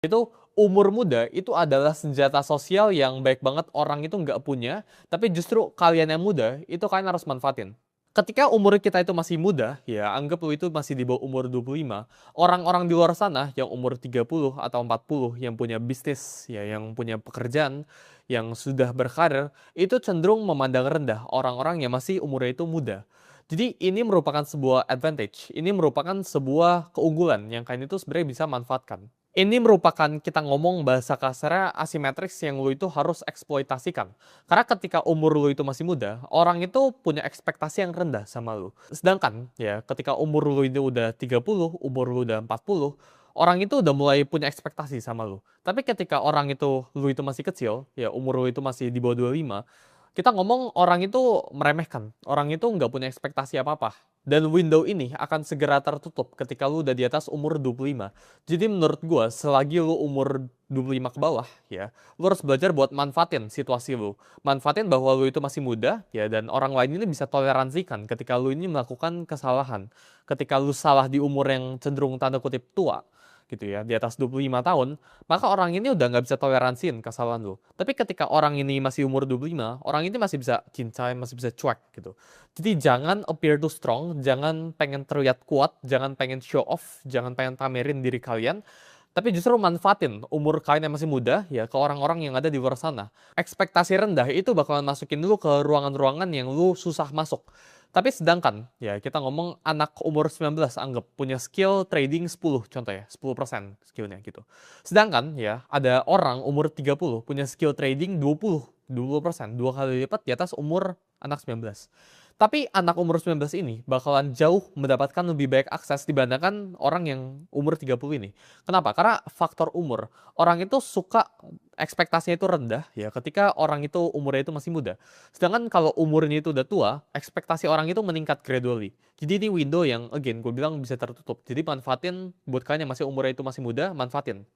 Itu umur muda itu adalah senjata sosial yang baik banget orang itu nggak punya, tapi justru kalian yang muda itu kalian harus manfaatin. Ketika umur kita itu masih muda, ya anggap lu itu masih di bawah umur 25, orang-orang di luar sana yang umur 30 atau 40 yang punya bisnis, ya yang punya pekerjaan, yang sudah berkarir, itu cenderung memandang rendah orang-orang yang masih umurnya itu muda. Jadi ini merupakan sebuah advantage, ini merupakan sebuah keunggulan yang kalian itu sebenarnya bisa manfaatkan. Ini merupakan kita ngomong bahasa kasarnya asimetris yang lu itu harus eksploitasikan. Karena ketika umur lu itu masih muda, orang itu punya ekspektasi yang rendah sama lu. Sedangkan ya ketika umur lu itu udah 30, umur lu udah 40, orang itu udah mulai punya ekspektasi sama lu. Tapi ketika orang itu lu itu masih kecil, ya umur lu itu masih di bawah 25, kita ngomong orang itu meremehkan. Orang itu nggak punya ekspektasi apa-apa. Dan window ini akan segera tertutup ketika lu udah di atas umur 25. Jadi menurut gua, selagi lu umur 25 ke bawah, ya, lu harus belajar buat manfaatin situasi lu. Manfaatin bahwa lu itu masih muda, ya, dan orang lain ini bisa toleransikan ketika lu ini melakukan kesalahan. Ketika lu salah di umur yang cenderung tanda kutip tua, gitu ya, di atas 25 tahun, maka orang ini udah nggak bisa toleransiin kesalahan lu. Tapi ketika orang ini masih umur 25, orang ini masih bisa cincai, masih bisa cuek gitu. Jadi jangan appear too strong, jangan pengen terlihat kuat, jangan pengen show off, jangan pengen pamerin diri kalian, tapi justru manfaatin umur kalian yang masih muda ya ke orang-orang yang ada di luar sana. Ekspektasi rendah itu bakalan masukin lu ke ruangan-ruangan yang lu susah masuk. Tapi sedangkan ya kita ngomong anak umur 19 anggap punya skill trading 10 contoh ya, 10% skillnya gitu. Sedangkan ya ada orang umur 30 punya skill trading 20%, dua kali lipat di atas umur anak 19. Tapi anak umur 19 ini bakalan jauh mendapatkan lebih baik akses dibandingkan orang yang umur 30 ini. Kenapa? Karena faktor umur. Orang itu suka ekspektasinya itu rendah ya ketika orang itu umurnya itu masih muda. Sedangkan kalau umurnya itu udah tua, ekspektasi orang itu meningkat gradually. Jadi ini window yang again gue bilang bisa tertutup. Jadi manfaatin buat kalian yang masih umurnya itu masih muda, manfaatin.